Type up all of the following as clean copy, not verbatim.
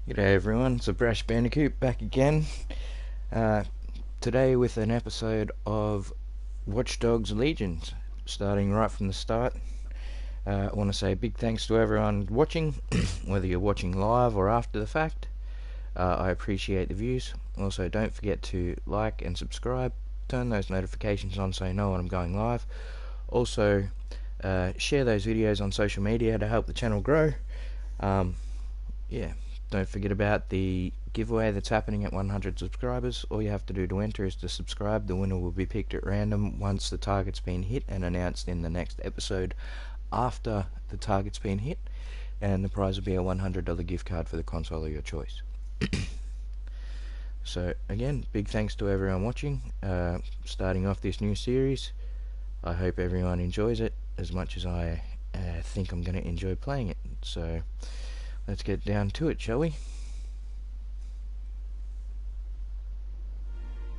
G'day everyone, it's a Brash Bandicoot back again. Uh, Today with an episode of Watchdogs Legions, starting right from the start. I want to say a big thanks to everyone watching, whether you're watching live or after the fact. I appreciate the views. Also, don't forget to like and subscribe, turn those notifications on so you know when I'm going live. Also, share those videos on social media to help the channel grow. Yeah, don't forget about the giveaway that's happening at 100 subscribers. All you have to do to enter is to subscribe. The winner will be picked at random once the target's been hit and announced in the next episode after the target's been hit, and the prize will be a $100 gift card for the console of your choice. So again, big thanks to everyone watching, starting off this new series. I hope everyone enjoys it as much as I think I'm going to enjoy playing it. So let's get down to it, shall we?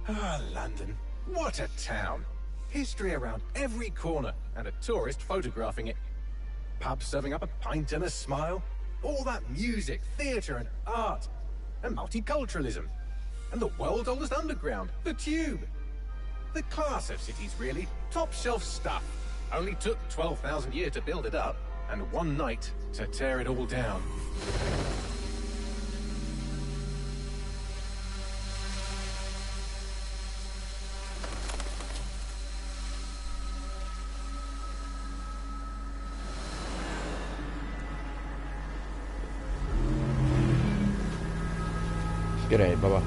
Ah, London. What a town. History around every corner and a tourist photographing it. Pubs serving up a pint and a smile. All that music, theatre and art. And multiculturalism. And the world's oldest underground, the Tube. The class of cities, really. Top shelf stuff. Only took 12,000 years to build it up, and one night to tear it all down. G'day, Bubba.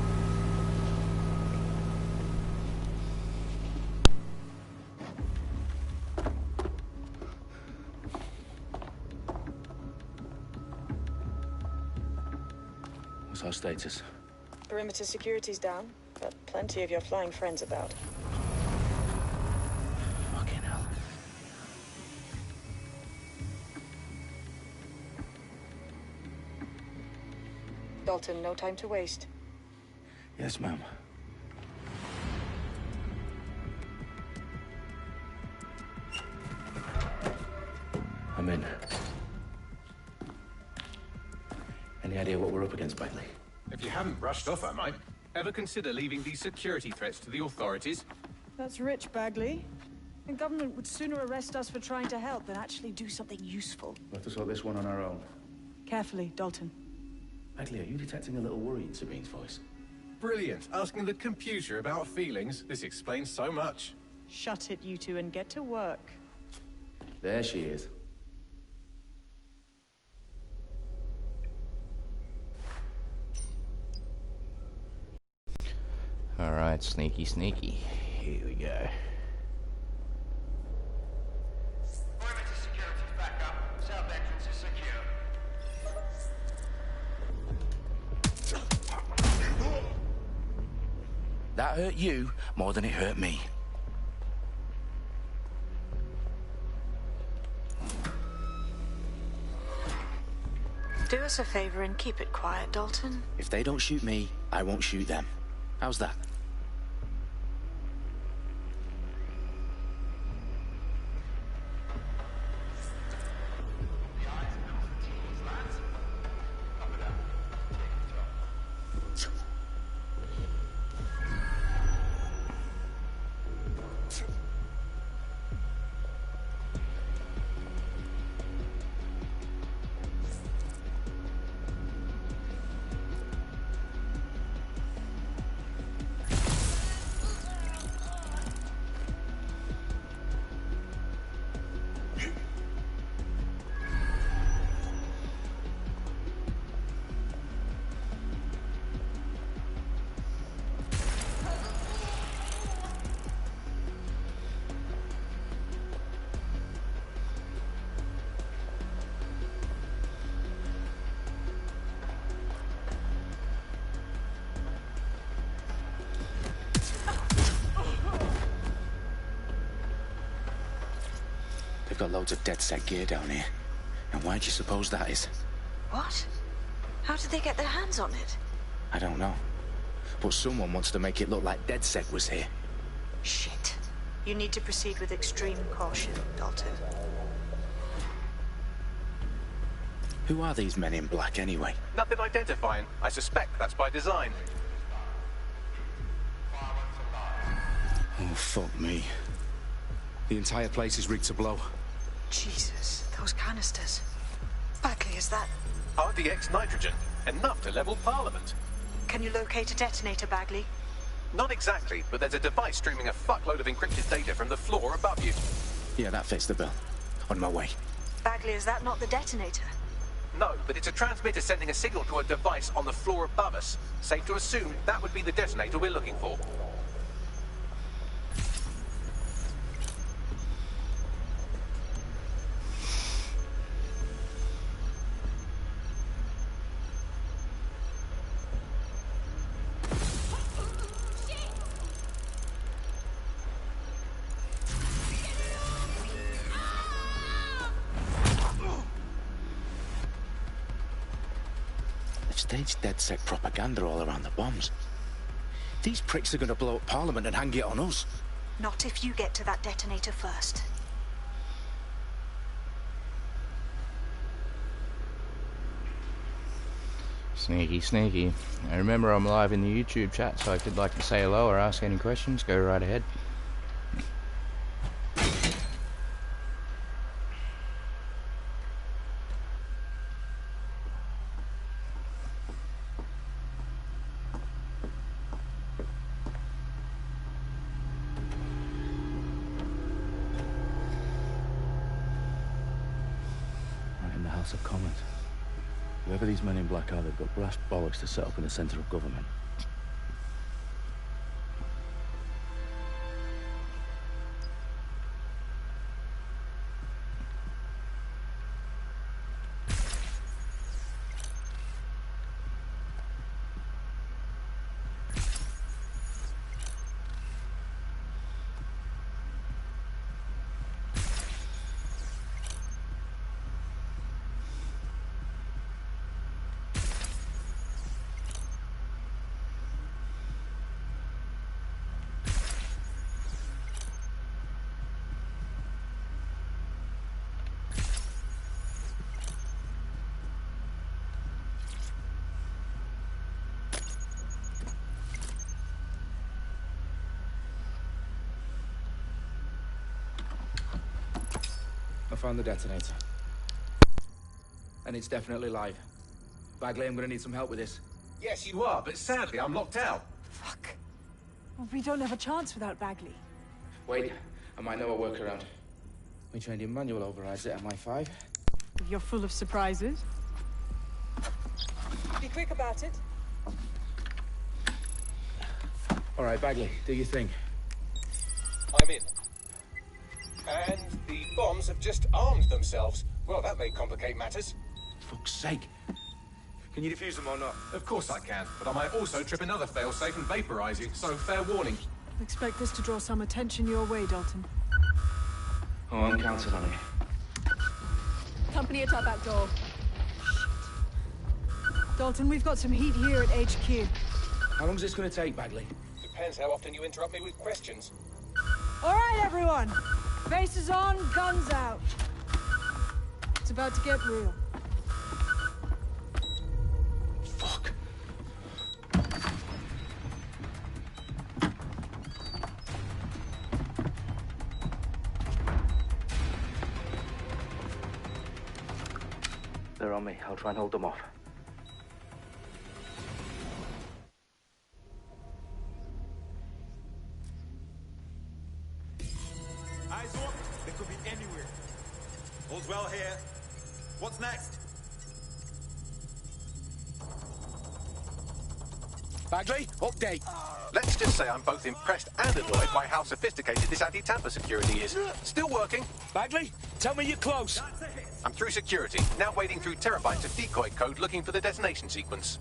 What's our status? Perimeter security's down, but plenty of your flying friends about. Fucking hell. Dalton, no time to waste. Yes, ma'am. I'm in. Any idea what we're up against, Bagley? If you haven't brushed off, I might. Ever consider leaving these security threats to the authorities? That's rich, Bagley. The government would sooner arrest us for trying to help than actually do something useful. We'll have to sort this one on our own. Carefully, Dalton. Bagley, are you detecting a little worry in Sabine's voice? Brilliant. Asking the computer about feelings. This explains so much. Shut it, you two, and get to work. There she is. Alright, sneaky, sneaky. Here we go. Perimeter security's back up. South entrance is secure. That hurt you more than it hurt me. Do us a favor and keep it quiet, Dalton. If they don't shoot me, I won't shoot them. How's that? They've got loads of dead-set gear down here. And why do you suppose that is? What? How did they get their hands on it? I don't know. But someone wants to make it look like DedSec was here. Shit. You need to proceed with extreme caution, Dalton. Who are these men in black, anyway? Nothing identifying. I suspect that's by design. Oh, fuck me. The entire place is rigged to blow. Jesus, those canisters. Bagley, is that... RDX nitrogen. Enough to level Parliament. Can you locate a detonator, Bagley? Not exactly, but there's a device streaming a fuckload of encrypted data from the floor above you. Yeah, that fits the bill. On my way. Bagley, is that not the detonator? No, but it's a transmitter sending a signal to a device on the floor above us. Safe to assume that would be the detonator we're looking for. Staged DedSec propaganda all around the bombs. These pricks are going to blow up Parliament and hang it on us. Not if you get to that detonator first. Sneaky, sneaky. And remember, I'm live in the YouTube chat, so if you'd like to say hello or ask any questions, go right ahead. Of Commons. Whoever these men in black are, they've got brass bollocks to set up in the centre of government. I found the detonator. And it's definitely live. Bagley, I'm gonna need some help with this. Yes, you are, but sadly I'm locked out. Fuck. Well, we don't have a chance without Bagley. Wait, I might know a workaround. We trained in manual overrides at MI5. You're full of surprises. Be quick about it. All right, Bagley, do your thing. I'm in. And the bombs have just armed themselves. Well, that may complicate matters. Fuck's sake. Can you defuse them or not? Of course I can, but I might also trip another failsafe and vaporize you, so fair warning. Expect this to draw some attention your way, Dalton. Oh, I'm counting on it. Company at our back door. Shit. Dalton, we've got some heat here at HQ. How long's this gonna take, Bagley? Depends how often you interrupt me with questions. All right, everyone. Faces on, guns out. It's about to get real. Fuck. They're on me. I'll try and hold them off. Eyes up. They could be anywhere. All's well here. What's next? Bagley, update. Let's just say I'm both impressed and annoyed by how sophisticated this anti-tamper security is. Still working. Bagley, tell me you're close. I'm through security, now wading through terabytes of decoy code looking for the detonation sequence.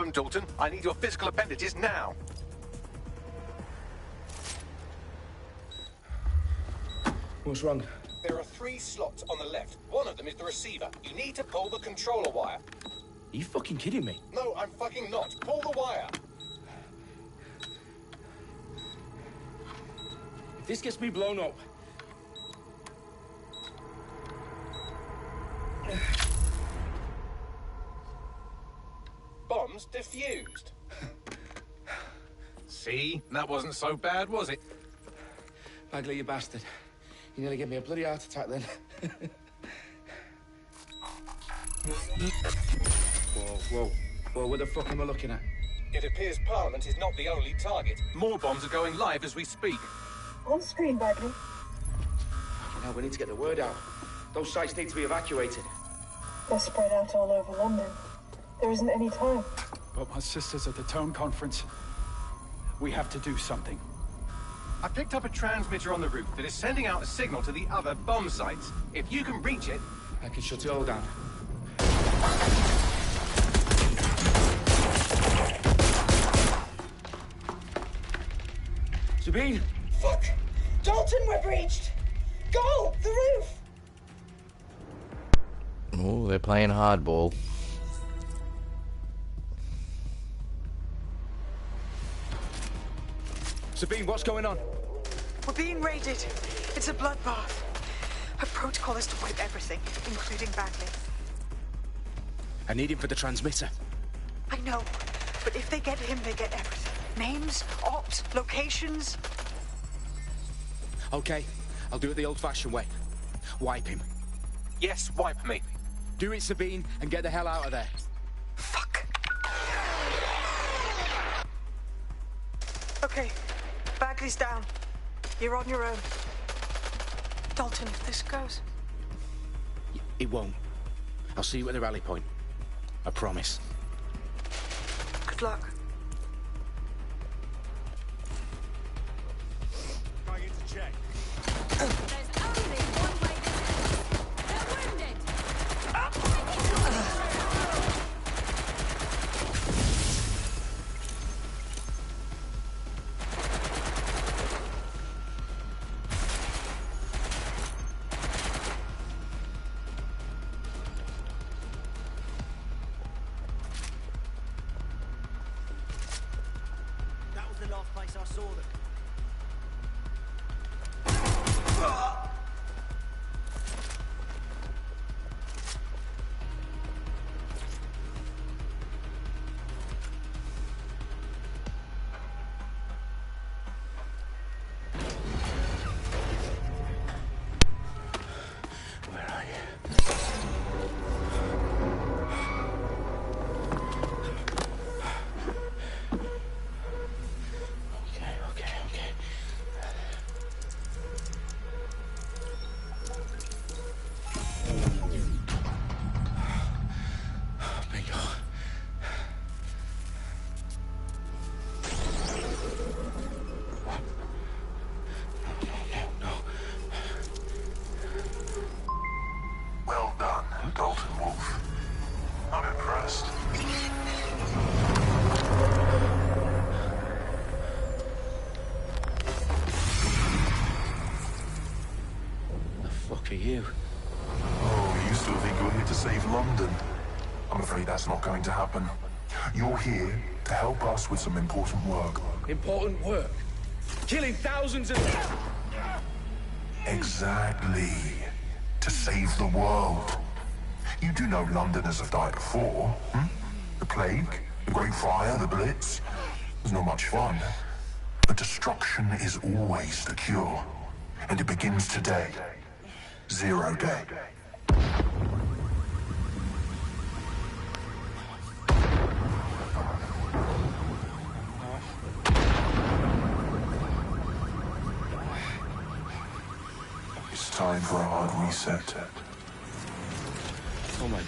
phone, Dalton. I need your physical appendages now. What's wrong? There are 3 slots on the left. One of them is the receiver. You need to pull the controller wire. Are you fucking kidding me? No, I'm fucking not. Pull the wire. If this gets me blown up... Bombs defused. See? That wasn't so bad, was it? Bagley, you bastard. You nearly gave me a bloody heart attack then. Whoa. What the fuck am I looking at? It appears Parliament is not the only target. More bombs are going live as we speak. On screen, Bagley. Now we need to get the word out. Those sites need to be evacuated. They're spread out all over London. There isn't any time. But my sister's at the Tone Conference. We have to do something. I picked up a transmitter on the roof that is sending out a signal to the other bomb sites. If you can reach it... I can shut it all down. Sabine! Fuck! Dalton, we're breached! Go! The roof! Oh, they're playing hardball. Sabine, what's going on? We're being raided. It's a bloodbath. Our protocol is to wipe everything, including Bagley. I need him for the transmitter. I know, but if they get him, they get everything. Names, ops, locations. Okay, I'll do it the old-fashioned way. Wipe him. Yes, wipe me. Do it, Sabine, and get the hell out of there. Fuck. Okay, Bagley's down. You're on your own. Dalton, if this goes... It won't. I'll see you at the rally point. I promise. Good luck. Going in to check. There's only one way this is. They're wounded. That was the last place I saw them. Where are you? Okay. Bingo. No. Well done, Dalton Wolf. I'm impressed. The fuck are you? Oh, you still think you're here to save London? I'm afraid that's not going to happen. You're here to help us with some important work. Important work. Killing thousands of... Exactly. To save the world. You do know Londoners have died before, hmm? The plague, the Great Fire, the Blitz. It's not much fun. But destruction is always the cure. And it begins today. 0 day. It's time for a hard reset. Oh my god.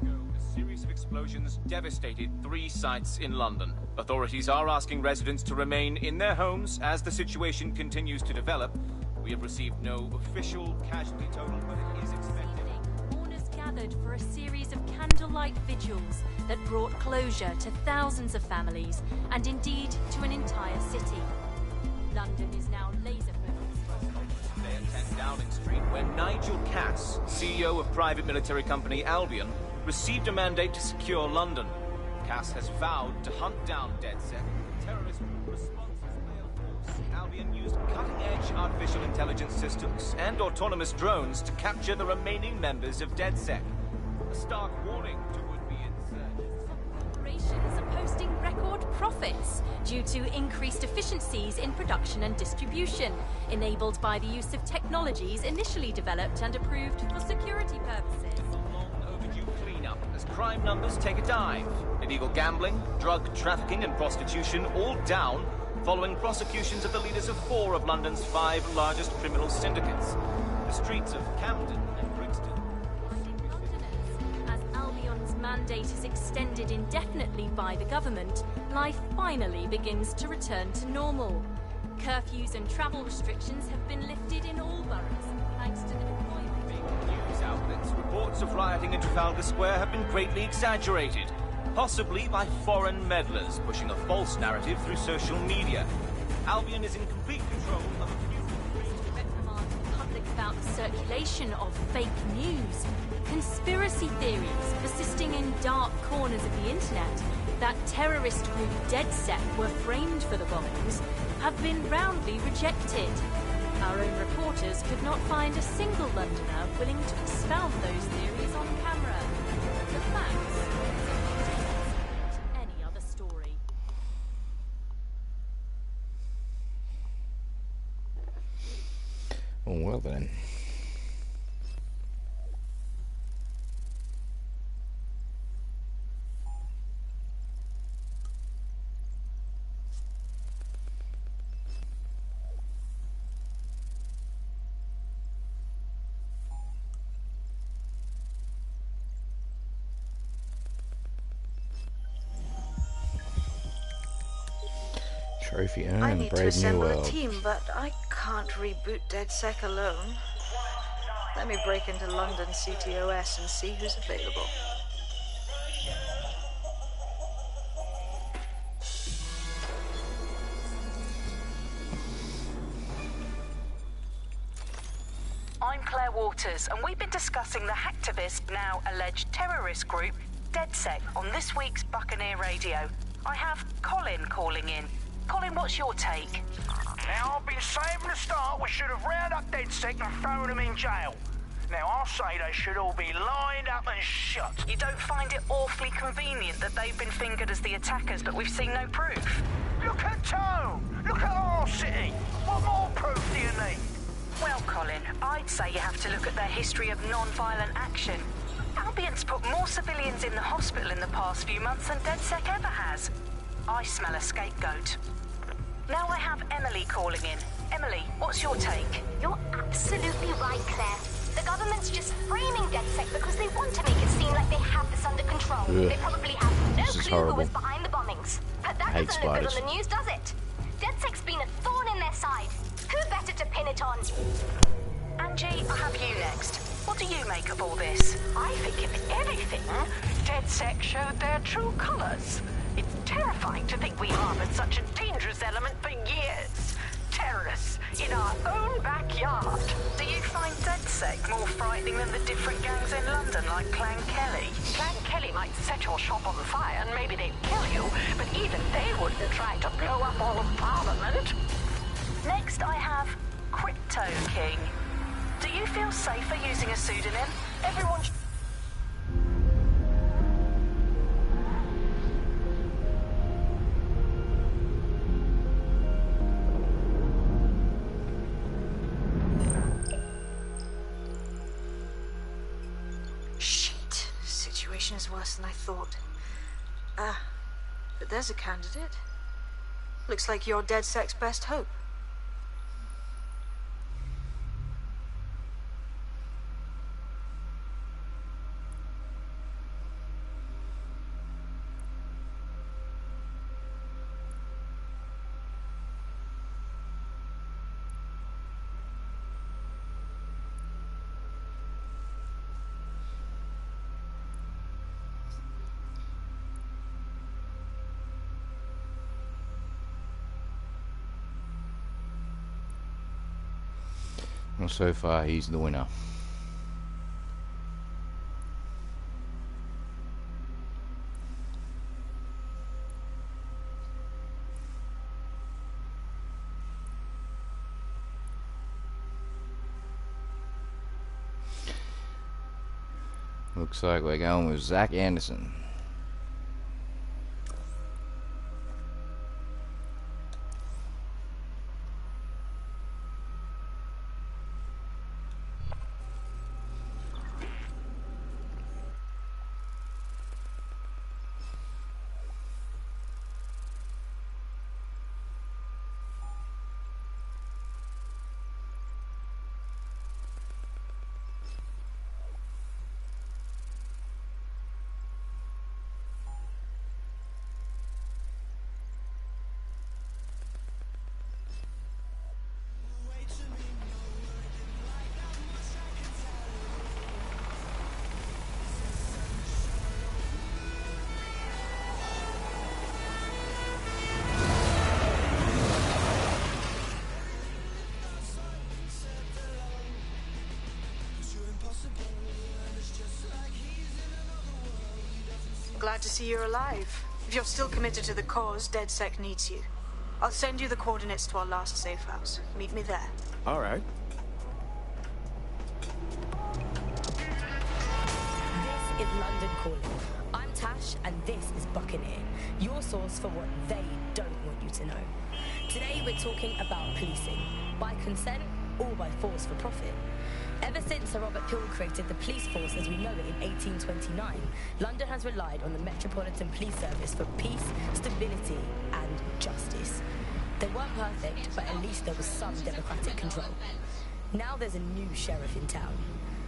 A series explosive explosions devastated 3 sites in London. Authorities are asking residents to remain in their homes as the situation continues to develop. We have received no official casualty total, but it is expected. Mourners gathered for a series of candlelight vigils that brought closure to thousands of families and indeed to an entire city. London is now laser-focused. Today at 10 Downing Street, where Nigel Cass, CEO of private military company Albion, received a mandate to secure London. Cass has vowed to hunt down DedSec, terrorist responses force. Albion used cutting-edge artificial intelligence systems and autonomous drones to capture the remaining members of DedSec. A stark warning to would-be insurgents. Corporations are posting record profits due to increased efficiencies in production and distribution, enabled by the use of technologies initially developed and approved for security purposes. Overdue cleanup as crime numbers take a dive. Illegal gambling, drug trafficking and prostitution all down following prosecutions of the leaders of 4 of London's 5 largest criminal syndicates. The streets of Camden and Brixton. As Albion's mandate is extended indefinitely by the government, life finally begins to return to normal. Curfews and travel restrictions have been lifted in all boroughs, thanks to the deployment. News outlets, reports of rioting in Trafalgar Square have been greatly exaggerated, possibly by foreign meddlers pushing a false narrative through social media. Albion is in complete control of a few... Reprimand the public about the circulation of fake news, conspiracy theories persisting in dark corners of the internet that terrorist group DedSec were framed for the bombings have been roundly rejected. Our own reporters could not find a single Londoner willing to expound those theories on camera. The facts simply any other story. Well then. Trophy earned I in the need to Brave New assemble a World. team, but I can't reboot DedSec alone. Let me break into London CTOS and see who's available. I'm Claire Waters, and we've been discussing the hacktivist, now alleged terrorist group, DedSec, on this week's Buccaneer Radio. I have Colin calling in. Colin, what's your take? Now, I've been saying from the start we should have rounded up DedSec and thrown them in jail. Now, I'll say they should all be lined up and shot. You don't find it awfully convenient that they've been fingered as the attackers, but we've seen no proof? Look at Tone! Look at our city! What more proof do you need? Well, Colin, I'd say you have to look at their history of non-violent action. Albion's put more civilians in the hospital in the past few months than DedSec ever has. I smell a scapegoat. Now I have Emily calling in. Emily, what's your take? You're absolutely right, Claire. The government's just framing DedSec because they want to make it seem like they have this under control. Ugh. They probably have no This is clue who horrible. was behind the bombings. But that Hate doesn't look good spiders. on the news, does it? DedSec's been a thorn in their side. Who better to pin it on? Angie, I have you next. What do you make of all this? I think if anything, DedSec showed their true colors. It's terrifying to think we harbored such a dangerous element for years. Terrorists in our own backyard. Do you find DedSec more frightening than the different gangs in London, like Clan Kelly? Clan Kelly might set your shop on fire and maybe they'd kill you, but even they wouldn't try to blow up all of Parliament. Next, I have Crypto King. Do you feel safer using a pseudonym? Everyone... Shit. Situation is worse than I thought. But there's a candidate. Looks like you're DedSec's best hope. Well, so far he's the winner. Looks like we're going with Zach Anderson. Glad to see you're alive. If you're still committed to the cause, DedSec needs you. I'll send you the coordinates to our last safe house. Meet me there. All right. This is London Calling. I'm Tash, and this is Buccaneer, your source for what they don't want you to know. Today we're talking about policing, by consent or by force for profit. Ever since Sir Robert Peel created the police force as we know it in 1829, London has relied on the Metropolitan Police Service for peace, stability and justice. They weren't perfect, but at least there was some democratic control. Now there's a new sheriff in town.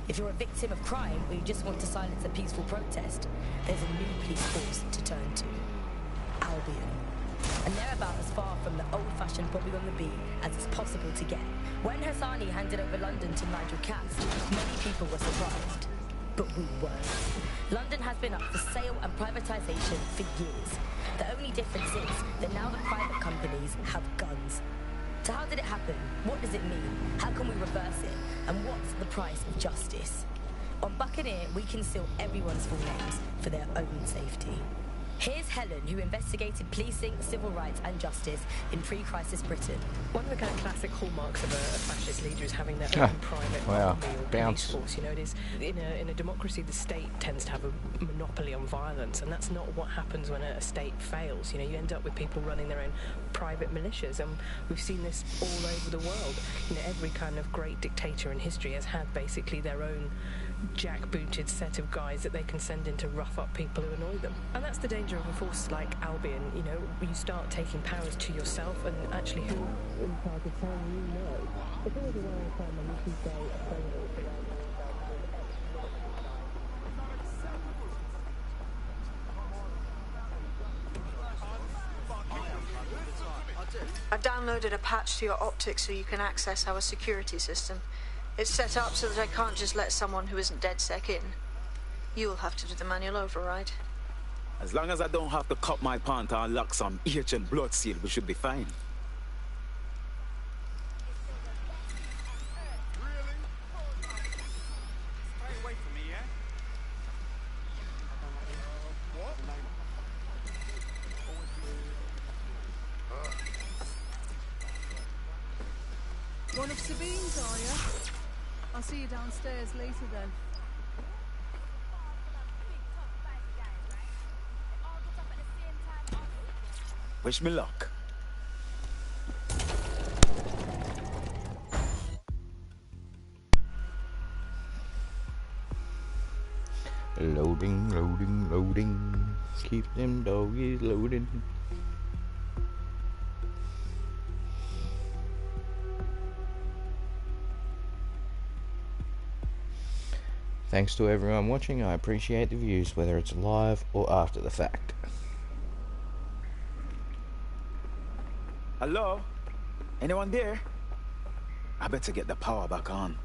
If you're a victim of crime or you just want to silence a peaceful protest, there's a new police force to turn to. Albion. And they're about as far from the old-fashioned Bobby on the beat as it's possible to get. When Hassani handed over London to Nigel Cass, many people were surprised. But we weren't. London has been up for sale and privatisation for years. The only difference is that now the private companies have guns. So how did it happen? What does it mean? How can we reverse it? And what's the price of justice? On Buccaneer, we conceal everyone's full names for their own safety. Here's Helen, who investigated policing, civil rights and justice in pre-crisis Britain. One of the kind of classic hallmarks of a fascist leader is having their own private army or police force. You know, it is in a democracy, the state tends to have a monopoly on violence, and that's not what happens when a state fails. You know, you end up with people running their own private militias, and we've seen this all over the world. You know, every kind of great dictator in history has had basically their own jackbooted set of guys that they can send in to rough up people who annoy them. And that's the danger of a force like Albion. You know, you start taking powers to yourself, and actually who in charge of telling you no. It's always a worrying time when you can say I've downloaded a patch to your optics so you can access our security system. It's set up so that I can't just let someone who isn't DedSec in. You'll have to do the manual override. As long as I don't have to cut my pant or unlock some ancient blood seal, we should be fine. One of Sabine's, are you? I'll see you downstairs later then. Wish me luck. Loading, loading, loading. Keep them doggies loading. Thanks to everyone watching. I appreciate the views, whether it's live or after the fact. Hello? Anyone there? I better get the power back on.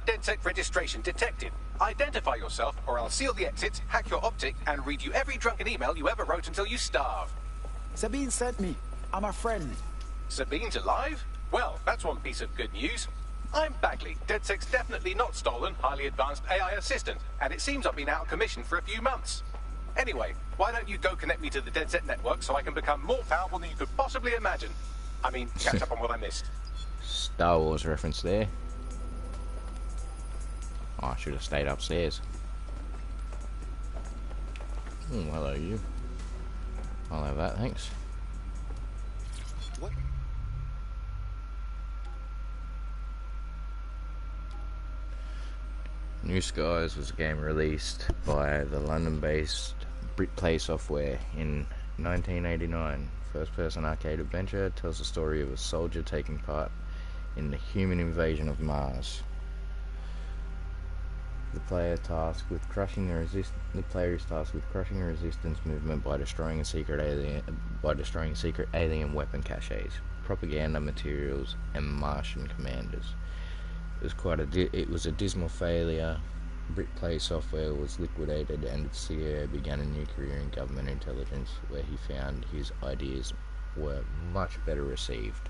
DedSec registration detected. Identify yourself, or I'll seal the exits, hack your optic, and read you every drunken email you ever wrote until you starve. Sabine sent me. I'm a friend. Sabine's alive? Well, that's one piece of good news. I'm Bagley, DedSec's definitely not stolen, highly advanced AI assistant, and it seems I've been out of commission for a few months. Anyway, why don't you go connect me to the DedSec network so I can become more powerful than you could possibly imagine? I mean, catch up on what I missed. Star Wars reference there. Oh, I should have stayed upstairs. Hello, you. I'll have that, thanks. What? New Skies was a game released by the London-based BritPlay Software in 1989. First-person arcade adventure tells the story of a soldier taking part in the human invasion of Mars. The player is tasked with crushing the resistance movement by destroying secret alien weapon caches, propaganda materials, and Martian commanders. It was a dismal failure. BritPlay Software was liquidated, and its CEO began a new career in government intelligence, where he found his ideas were much better received.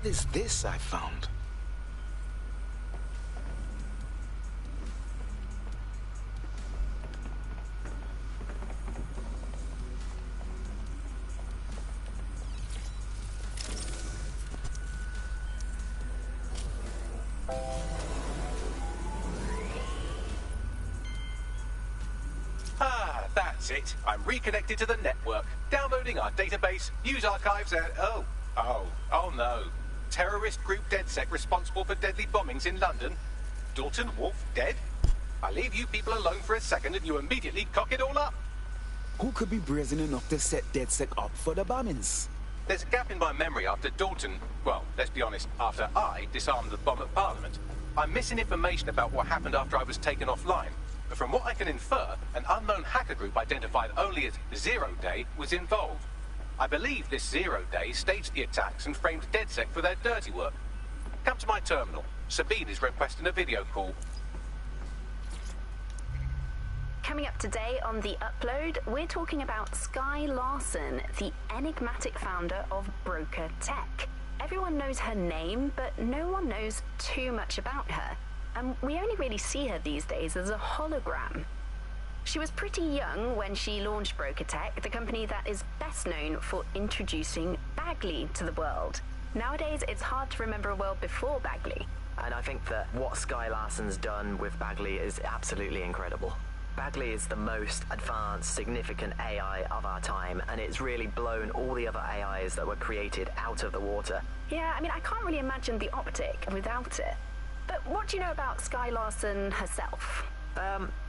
What is this I found? Ah, that's it. I'm reconnected to the network, downloading our database, news archives, and oh no. Terrorist group DedSec responsible for deadly bombings in London. Dalton Wolf dead? I leave you people alone for a second and you immediately cock it all up. Who could be brazen enough to set DedSec up for the bombings? There's a gap in my memory after Dalton, well, let's be honest, after I disarmed the bomb at Parliament. I'm missing information about what happened after I was taken offline. But from what I can infer, an unknown hacker group identified only as Zero Day was involved. I believe this Zero Day staged the attacks and framed DedSec for their dirty work. Come to my terminal. Sabine is requesting a video call. Coming up today on The Upload, we're talking about Skye Larson, the enigmatic founder of Broker Tech. Everyone knows her name, but no one knows too much about her. And we only really see her these days as a hologram. She was pretty young when she launched Broker Tech, the company that is best known for introducing Bagley to the world. Nowadays, it's hard to remember a world before Bagley. And I think that what Skye Larson's done with Bagley is absolutely incredible. Bagley is the most advanced, significant AI of our time, and it's really blown all the other AIs that were created out of the water. Yeah, I mean, I can't really imagine the optic without it. But what do you know about Skye Larson herself?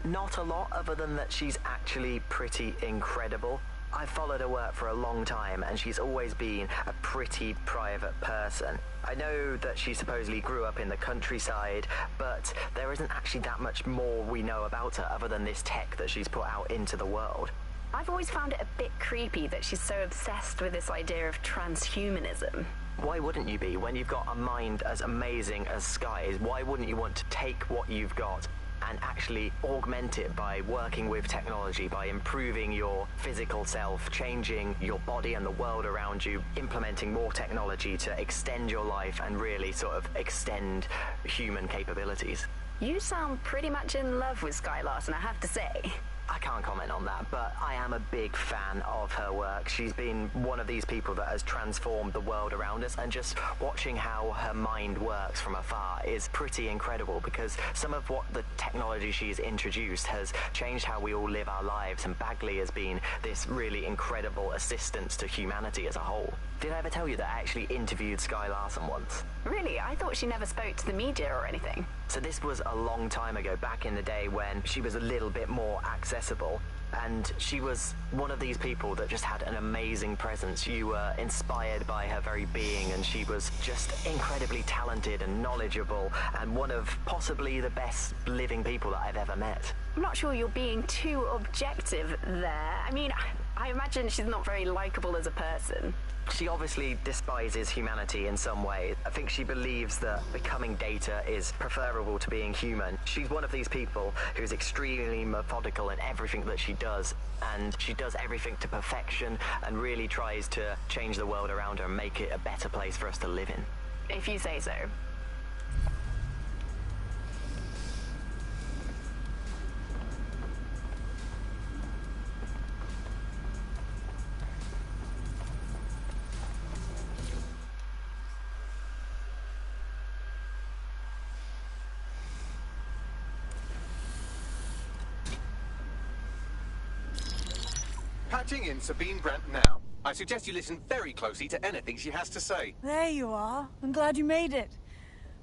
Not a lot, other than that she's actually pretty incredible. I've followed her work for a long time, and she's always been a pretty private person. I know that she supposedly grew up in the countryside, but there isn't actually that much more we know about her other than this tech that she's put out into the world. I've always found it a bit creepy that she's so obsessed with this idea of transhumanism. Why wouldn't you be? When you've got a mind as amazing as Skye's, why wouldn't you want to take what you've got and actually augment it by working with technology, by improving your physical self, changing your body and the world around you, implementing more technology to extend your life and really sort of extend human capabilities? You sound pretty much in love with Skye Larson, I have to say. I can't comment on that, but I am a big fan of her work. She's been one of these people that has transformed the world around us, and just watching how her mind works from afar is pretty incredible, because some of what the technology she's introduced has changed how we all live our lives, and Bagley has been this really incredible assistance to humanity as a whole. Did I ever tell you that I actually interviewed Skye Larson once? Really? I thought she never spoke to the media or anything. So this was a long time ago, back in the day when she was a little bit more accessible, and she was one of these people that just had an amazing presence. You were inspired by her very being, and she was just incredibly talented and knowledgeable, and one of possibly the best living people that I've ever met. I'm not sure you're being too objective there. I mean, I imagine she's not very likable as a person. She obviously despises humanity in some way. I think she believes that becoming Data is preferable to being human. She's one of these people who's extremely methodical in everything that she does, and she does everything to perfection and really tries to change the world around her and make it a better place for us to live in. If you say so. Patching in Sabine Brandt now. I suggest you listen very closely to anything she has to say. There you are. I'm glad you made it.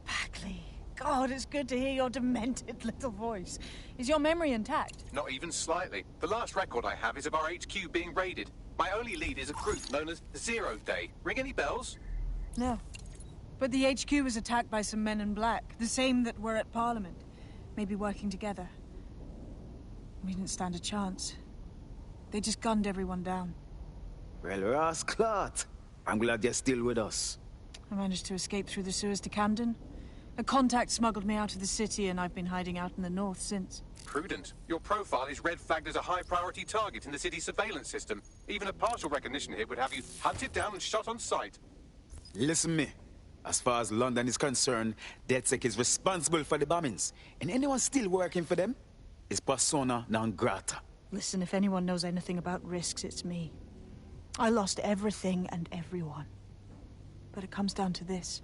Bagley. God, it's good to hear your demented little voice. Is your memory intact? Not even slightly. The last record I have is of our HQ being raided. My only lead is a group known as Zero Day. Ring any bells? No. But the HQ was attacked by some men in black, the same that were at Parliament. Maybe working together. We didn't stand a chance. They just gunned everyone down. Well, Ross Clot, I'm glad you're still with us. I managed to escape through the sewers to Camden. A contact smuggled me out of the city, and I've been hiding out in the north since. Prudent. Your profile is red flagged as a high-priority target in the city's surveillance system. Even a partial recognition hit would have you hunted down and shot on sight. Listen me. As far as London is concerned, DedSec is responsible for the bombings. And anyone still working for them is persona non grata. Listen, if anyone knows anything about risks, it's me. I lost everything and everyone. But it comes down to this.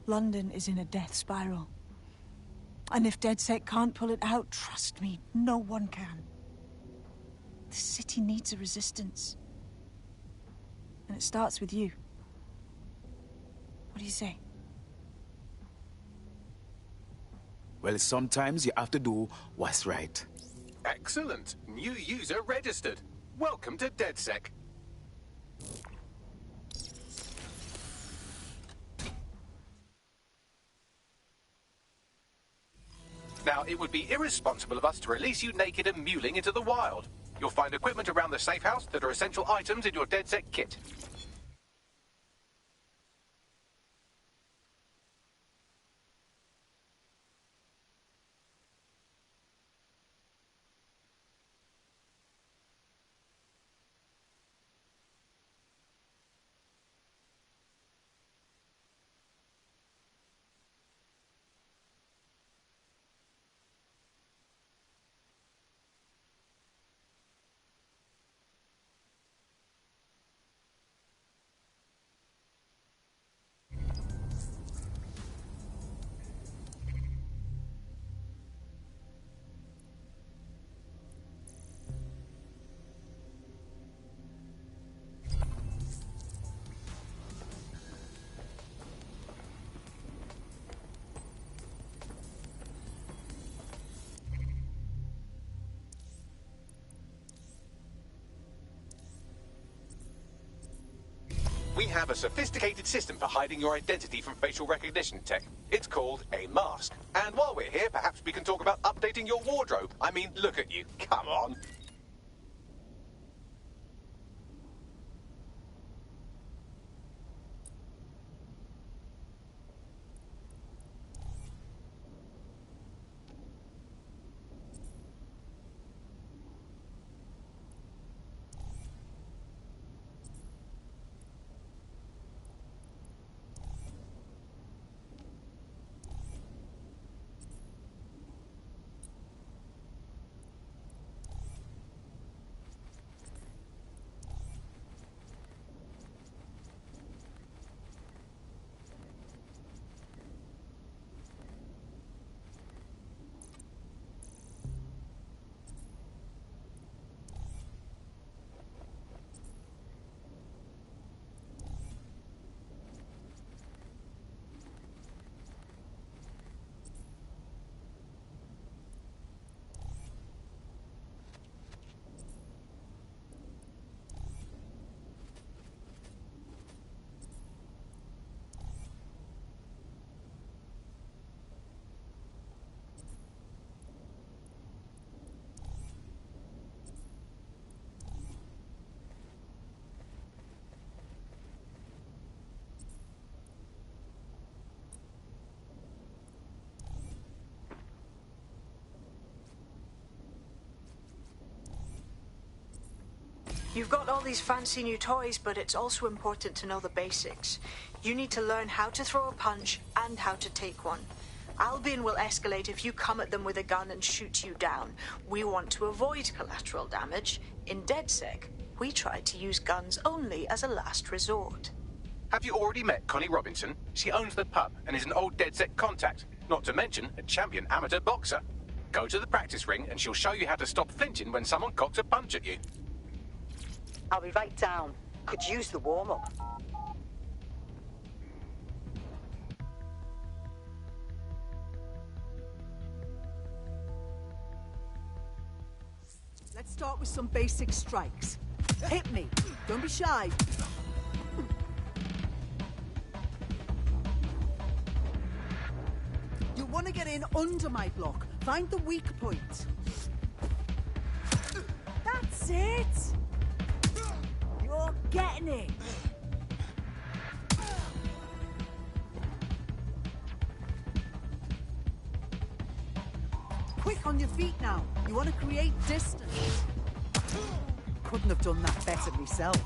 London is in a death spiral. And if DedSec can't pull it out, trust me, no one can. The city needs a resistance. And it starts with you. What do you say? Well, sometimes you have to do what's right. Excellent. New user registered. Welcome to DedSec. Now, it would be irresponsible of us to release you naked and mewling into the wild. You'll find equipment around the safe house that are essential items in your DedSec kit. We have a sophisticated system for hiding your identity from facial recognition tech. It's called a mask. And while we're here, perhaps we can talk about updating your wardrobe. I mean, look at you. Come on. You've got all these fancy new toys, but it's also important to know the basics. You need to learn how to throw a punch and how to take one. Albion will escalate if you come at them with a gun and shoot you down. We want to avoid collateral damage. In DedSec, we try to use guns only as a last resort. Have you already met Connie Robinson? She owns the pub and is an old DedSec contact, not to mention a champion amateur boxer. Go to the practice ring and she'll show you how to stop flinching when someone cocks a punch at you. I'll be right down. Could use the warm-up. Let's start with some basic strikes. Hit me. Don't be shy. You want to get in under my block. Find the weak point. That's it. You're getting it. Quick on your feet now. You want to create distance. Couldn't have done that better myself.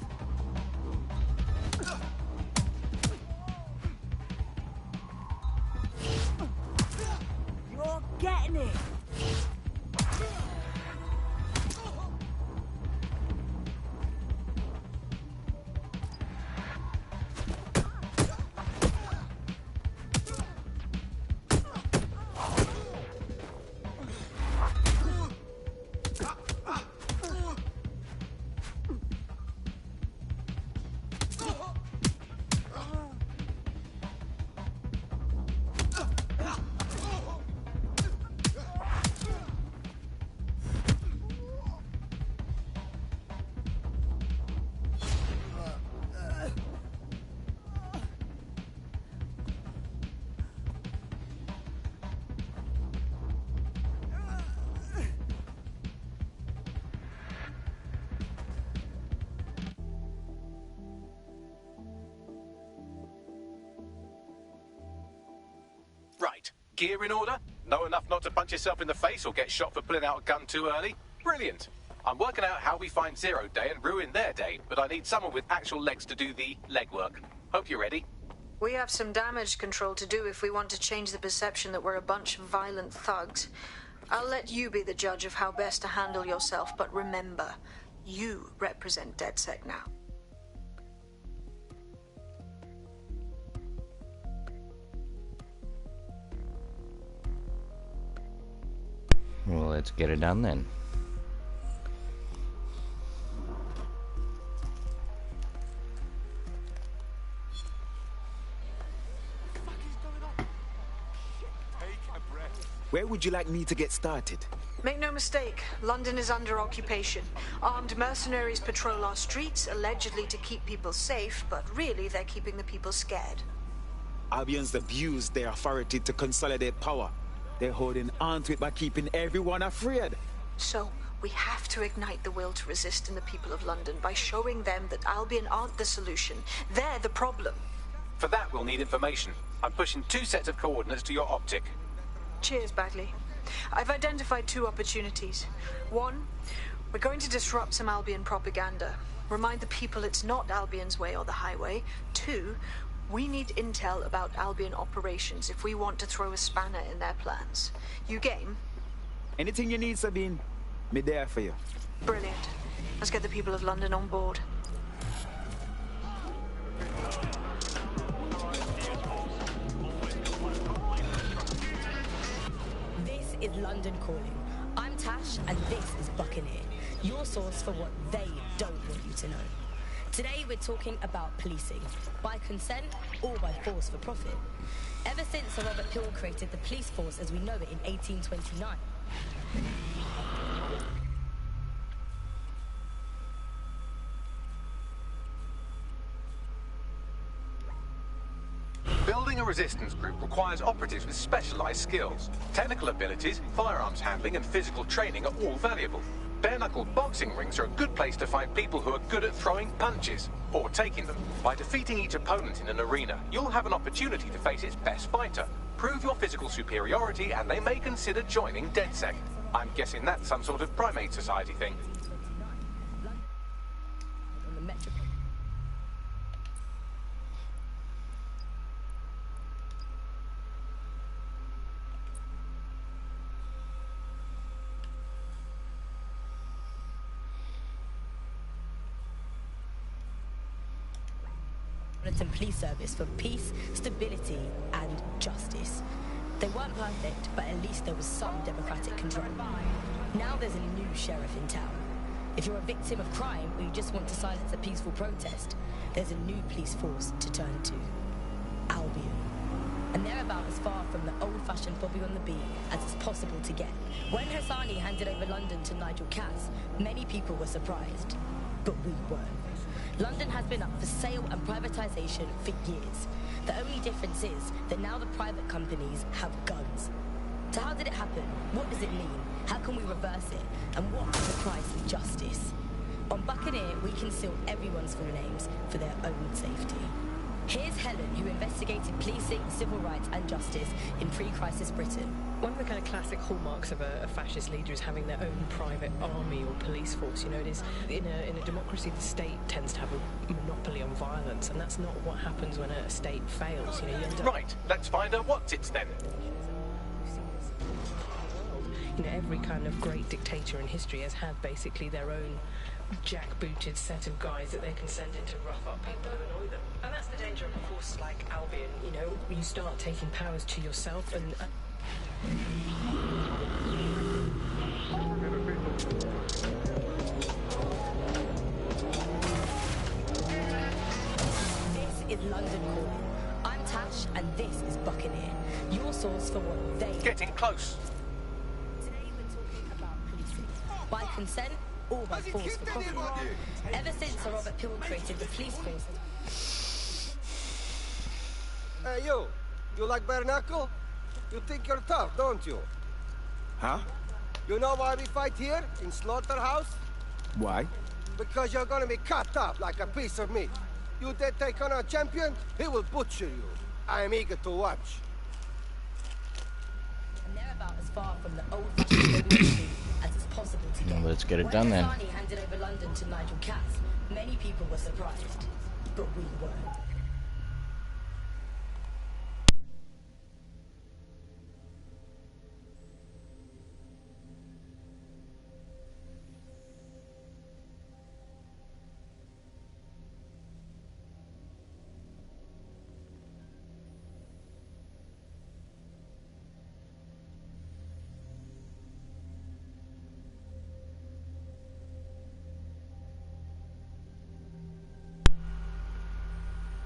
You're getting it. Right. Gear in order? Know enough not to punch yourself in the face or get shot for pulling out a gun too early? Brilliant. I'm working out how we find Zero Day and ruin their day, but I need someone with actual legs to do the legwork. Hope you're ready. We have some damage control to do if we want to change the perception that we're a bunch of violent thugs. I'll let you be the judge of how best to handle yourself, but remember, you represent DedSec now. Well, let's get it done then. Where would you like me to get started? Make no mistake, London is under occupation. Armed mercenaries patrol our streets, allegedly to keep people safe, but really they're keeping the people scared. Albion's abused their authority to consolidate power. They're holding on to it by keeping everyone afraid. So, we have to ignite the will to resist in the people of London by showing them that Albion aren't the solution. They're the problem. For that, we'll need information. I'm pushing 2 sets of coordinates to your optic. Cheers, Bagley. I've identified 2 opportunities. 1, we're going to disrupt some Albion propaganda. Remind the people it's not Albion's way or the highway. 2, we need intel about Albion operations if we want to throw a spanner in their plans. You game? Anything you need, Sabine, me there for you. Brilliant. Let's get the people of London on board. This is London Calling. I'm Tash, and this is Buccaneer, your source for what they don't want you to know. Today we're talking about policing, by consent or by force for profit. Ever since Sir Robert Peel created the police force as we know it in 1829. Building a resistance group requires operatives with specialized skills. Technical abilities, firearms handling, and physical training are all valuable. Bare-knuckle boxing rings are a good place to find people who are good at throwing punches, or taking them. By defeating each opponent in an arena, you'll have an opportunity to face its best fighter. Prove your physical superiority, and they may consider joining DedSec. I'm guessing that's some sort of primate society thing. Metropolitan Police Service for peace, stability, and justice. They weren't perfect, but at least there was some democratic control. Now there's a new sheriff in town. If you're a victim of crime or you just want to silence a peaceful protest, there's a new police force to turn to. Albion. And they're about as far from the old-fashioned Bobby on the beat as it's possible to get. When Hosani handed over London to Nigel Cass, many people were surprised. But we weren't. London has been up for sale and privatisation for years. The only difference is that now the private companies have guns. So how did it happen? What does it mean? How can we reverse it? And what is the price of justice? On Buccaneer, we conceal everyone's full names for their own safety. Here's Helen, who investigated policing, civil rights and justice in pre-crisis Britain. One of the kind of classic hallmarks of a fascist leader is having their own private army or police force. You know, it is in a democracy, the state tends to have a monopoly on violence, and that's not what happens when a state fails. You know, you end up... Right, let's find out what's it then. You know, every kind of great dictator in history has had basically their own jackbooted set of guys that they can send in to rough up people who annoy them. And that's the danger of a force like Albion. You know, you start taking powers to yourself and... This is London Calling. I'm Tash, and this is Buccaneer. Your source for what they... Getting close. Today we're talking about policing. By consent or by force for profit. Ever since Sir Robert Peel created the police force... Hey, you like bare knuckle? You think you're tough, don't you? Huh? You know why we fight here, in Slaughterhouse? Why? Because you're gonna be cut up like a piece of meat. You dare take on our champion, he will butcher you. I am eager to watch. And they're about as far from the old-fashioned as it's possible to get. Well, let's get it done then. When Hosani handed over London to Nigel Cass, many people were surprised, but we weren't.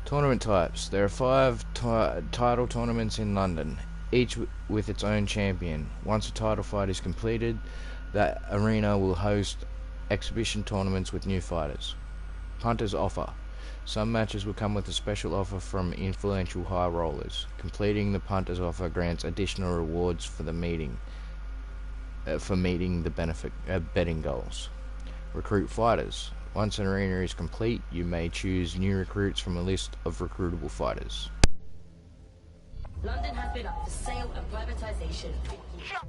Tournament types. There are 5 title tournaments in London, each with its own champion. Once a title fight is completed, that arena will host exhibition tournaments with new fighters. Punter's offer. Some matches will come with a special offer from influential high rollers. Completing the punter's offer grants additional rewards for the meeting the benefit betting goals. Recruit fighters. Once an arena is complete, you may choose new recruits from a list of recruitable fighters. London has been up for sale and privatisation for years.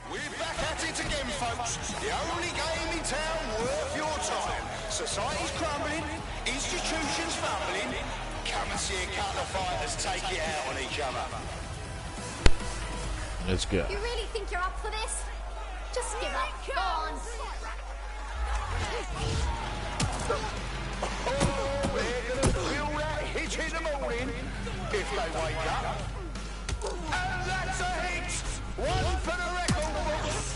We're back at it again, folks. The only game in town worth your time. Society's crumbling, institutions fumbling. Come and see a couple of fighters take it out on each other. Let's go. You really think you're up for this? Just give up. Go on. Oh, they're gonna feel that hit in the morning if they wake up. And that's a hit! One for the record books.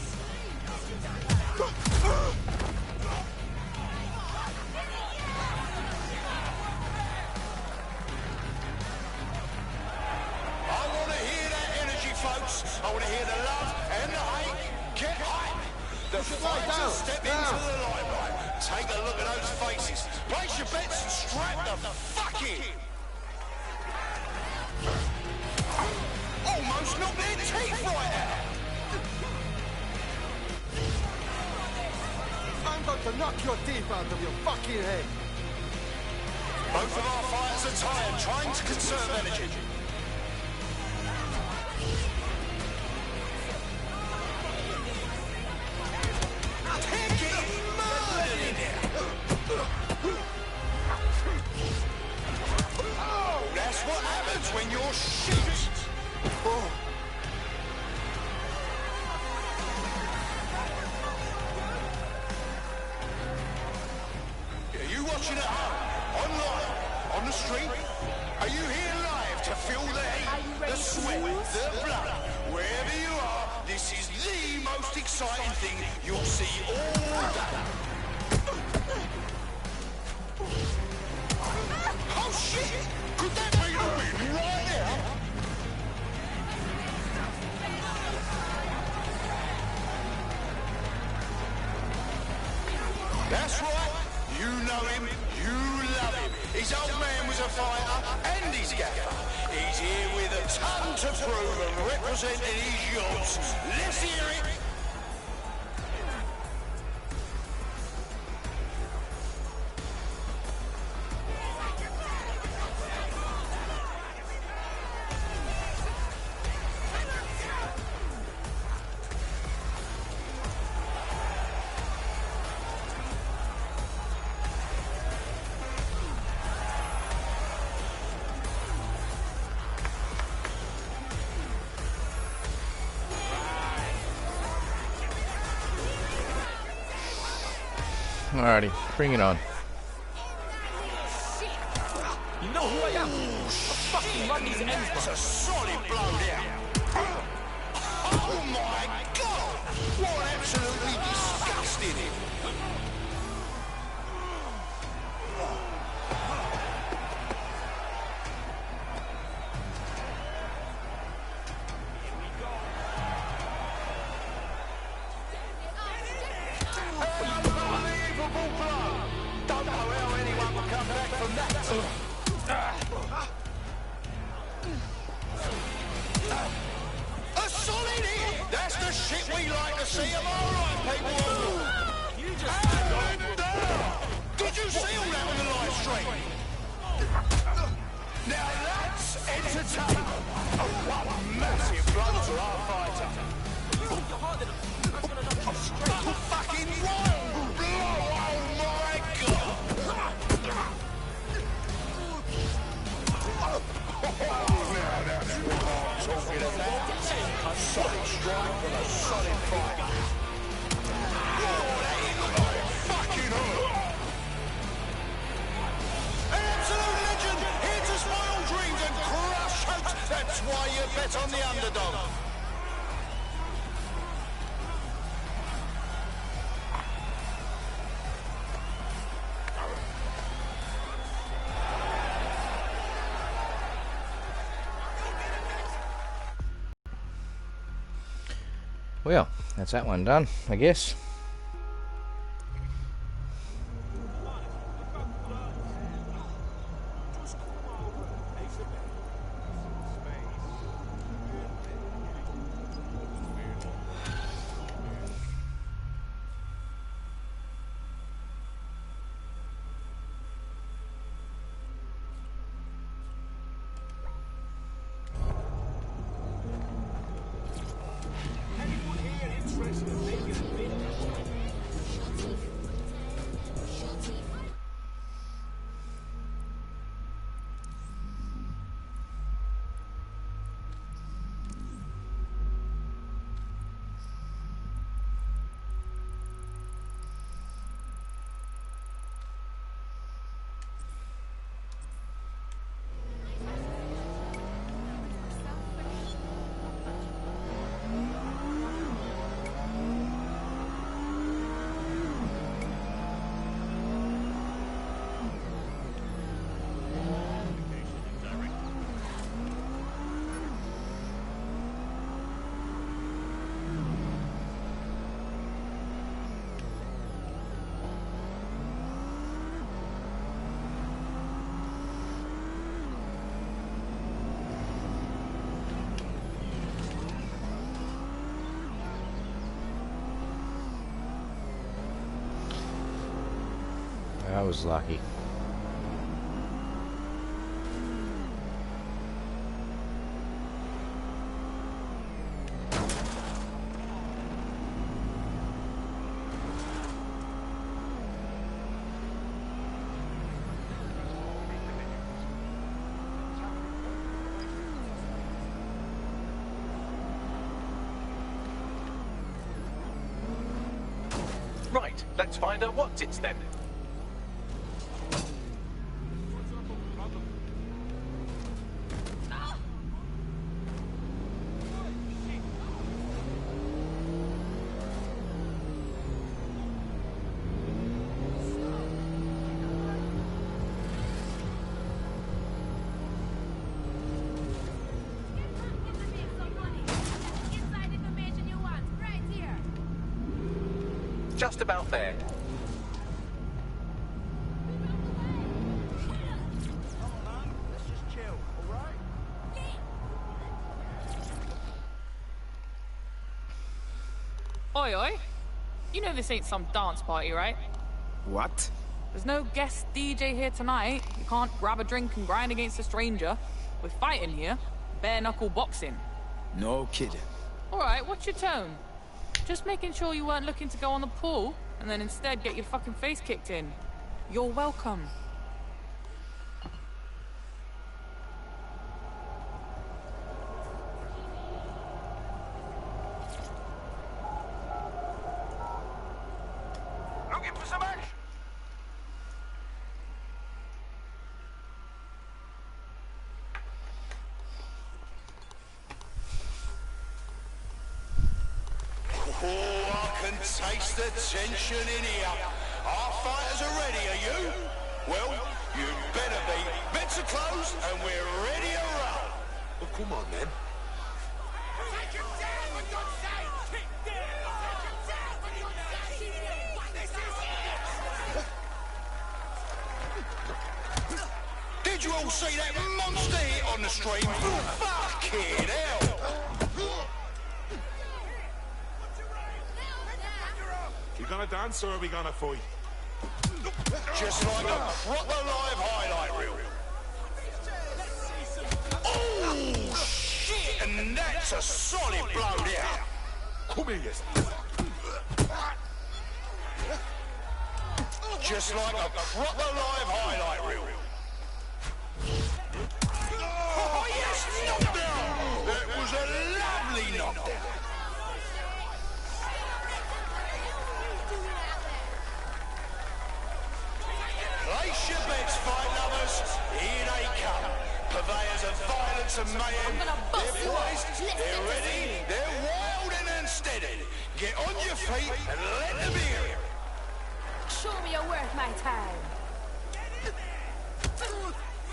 I want to hear that energy, folks. I want to hear the love and the hate. Get hype. The fighters step into the limelight. Take a look at those faces. Place your bets and strap the fuck in. Almost knocked their teeth right out. I'm going to knock your teeth out of your fucking head. Both of our fighters are tired, trying to conserve energy. Oh, that's what happens when you're shit. Oh. exciting thing you'll see all day. Oh shit! Could that be the wind right now? That's right. You know him. You love him. His old man was a fighter and his gaffer. He's here with a ton to prove and representing his yachts. Let's hear it. Alrighty, bring it on. You know who I am? A fucking Lundy's ends. That's a solid blow down. Oh my god! What absolutely disgusting him. Don't know how anyone will come back from that. A solid hit! That's the shit we like to see. Am I right, people? You just did you see all that on the live stream? Now that's entertaining. Oh, what a massive blow to our fighter. Oh, fucking wild blow! Oh my god! Now that's what I'm talking about. A solid strike from a solid fight. Oh, that is like fucking hell. An absolute legend, here to spoil dreams and crush hopes. That's why you bet on the underdog. Well, that's that one done, I guess. I was lucky. Right, let's find out what's it then. just about there. Oi, oi. You know this ain't some dance party, right? What? There's no guest DJ here tonight. You can't grab a drink and grind against a stranger. We're fighting here. Bare-knuckle boxing. No kidding. Alright, what's your tone? Just making sure you weren't looking to go on the pool, and then instead get your fucking face kicked in. You're welcome. Looking for some action? Oh, I can taste the tension in here. Our fighters are ready, are you? Well, you better be. Bets are closed and we're ready to roll. Oh, come on, then. Take him down, for God's sake! Take him down, for God's sake! Did you all see that monster hit on the stream? Fucking hell! We gonna dance or are we gonna fight? Just like a proper live highlight reel. Oh, shit! And that's a solid blow there. Come here, yes. Just like a proper live highlight reel. Oh, yes! Knockdown! That was a lovely knockdown. Place your bets, fight lovers. Here they come. Purveyors of violence and mayhem. They're poised, they're ready, they're wild and unsteady. Get on your feet and let them hear it. Show me your worth, my time.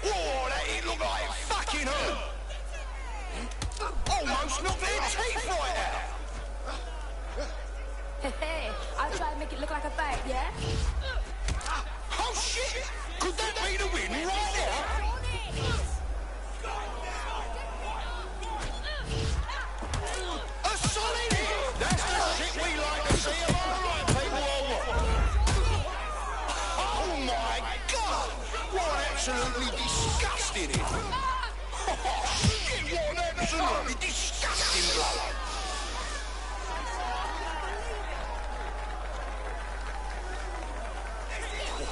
Whoa, that hit looked like it fucking hurt. Almost knocked their teeth right out. Hey, I'll try to make it look like a fight, yeah? Oh shit! Could that be the win right now? A solid hit! That's the shit we like to see. Am I right, people, or what? Oh my god! What an absolutely disgusting hit! Oh shit, what an absolutely disgusting blow!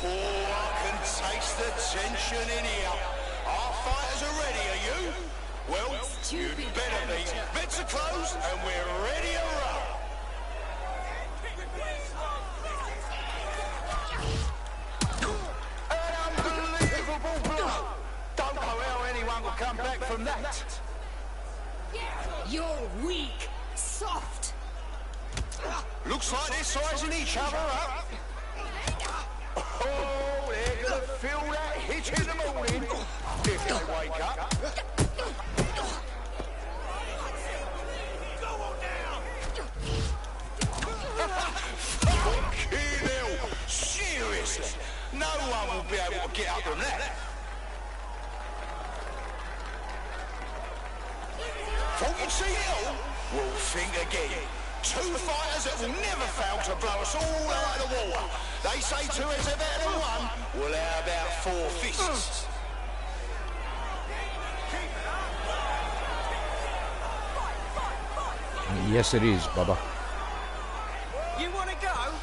Oh, I can taste the tension in here. Our fighters are ready, are you? Well, you better be. Bets are closed and we're ready to roll. An unbelievable blow. Don't know how anyone will come back from that. You're weak. Soft. Looks like they're sizing each other up. Oh, they're gonna feel that hit in the morning if they wake up. Fucking hell! Seriously, no one will be able to get up from that. Thought you'd see hell? Well, think again. Two fighters that will never fail to blow us all out of the water. They say two heads are better than one. Well, how about four fists? Yes, it is, Bubba. You want to go?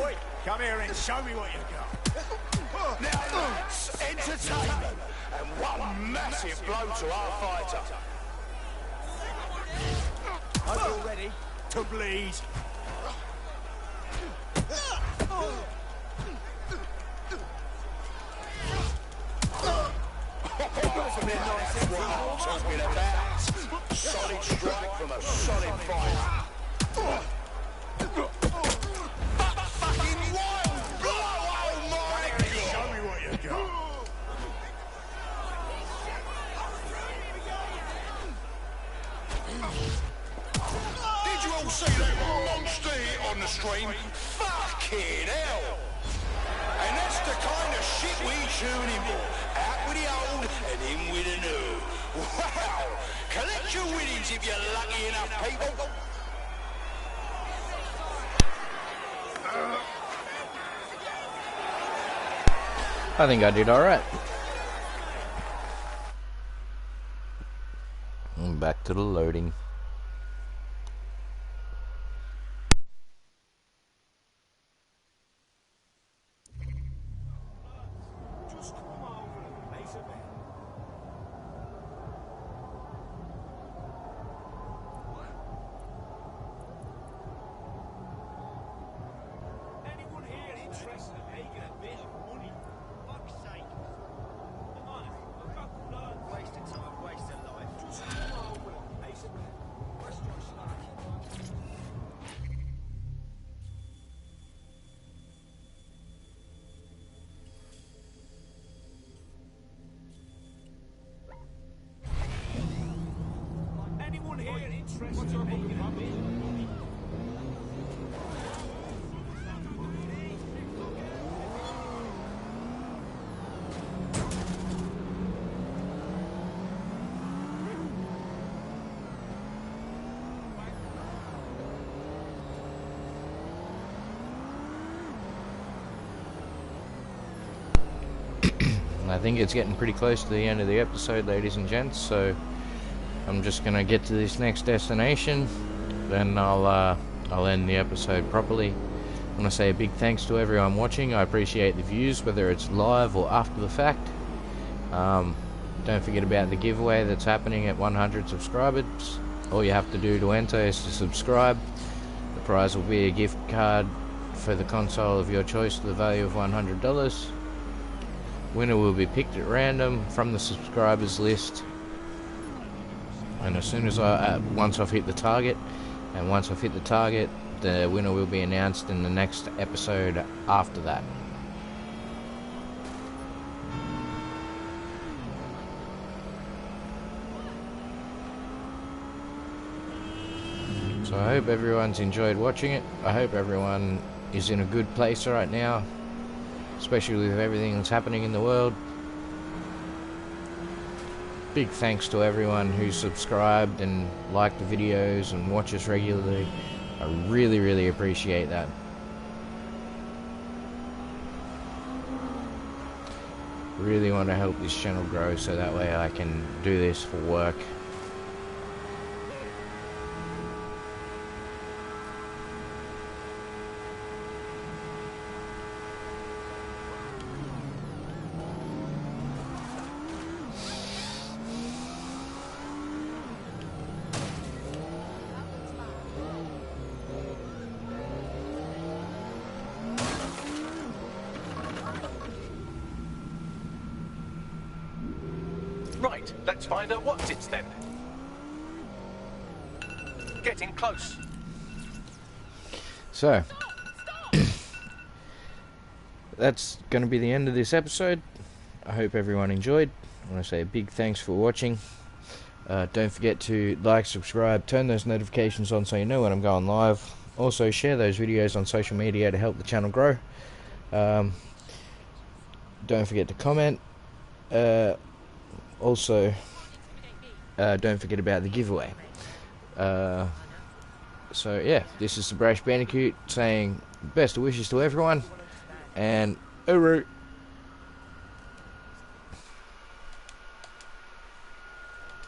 Oi, come here and show me what you got. Now that's entertainment. And one massive blow to our fighter. I feel ready to bleed. Talking about solid strike from a solid fighter. Fucking wild blow! Oh my God! Show me what you got. scream, fucking hell! And that's the kind of shit we tune in for. Out with the old and in with the new. Wow! Collect your winnings if you're lucky enough, people. I think I did alright. Back to the loading. I think it's getting pretty close to the end of the episode, ladies and gents, so I'm just gonna get to this next destination, then I'll end the episode properly. I want to say a big thanks to everyone watching. I appreciate the views, whether it's live or after the fact. Don't forget about the giveaway that's happening at 100 subscribers. All you have to do to enter is to subscribe. The prize will be a gift card for the console of your choice to the value of $100. Winner will be picked at random from the subscribers list, and as soon as once I've hit the target, the winner will be announced in the next episode after that. So I hope everyone's enjoyed watching it. I hope everyone is in a good place right now, especially with everything that's happening in the world. Big thanks to everyone who's subscribed and liked the videos and watches regularly. I really appreciate that. Really want to help this channel grow so that way I can do this for work. Right, let's find out what it's then. Getting close. So, that's going to be the end of this episode. I hope everyone enjoyed. I want to say a big thanks for watching. Don't forget to like, subscribe, turn those notifications on so you know when I'm going live. Also, share those videos on social media to help the channel grow. Don't forget to comment. Also, don't forget about the giveaway. So yeah, this is the Brash Bandicoot saying best of wishes to everyone, and hooroo!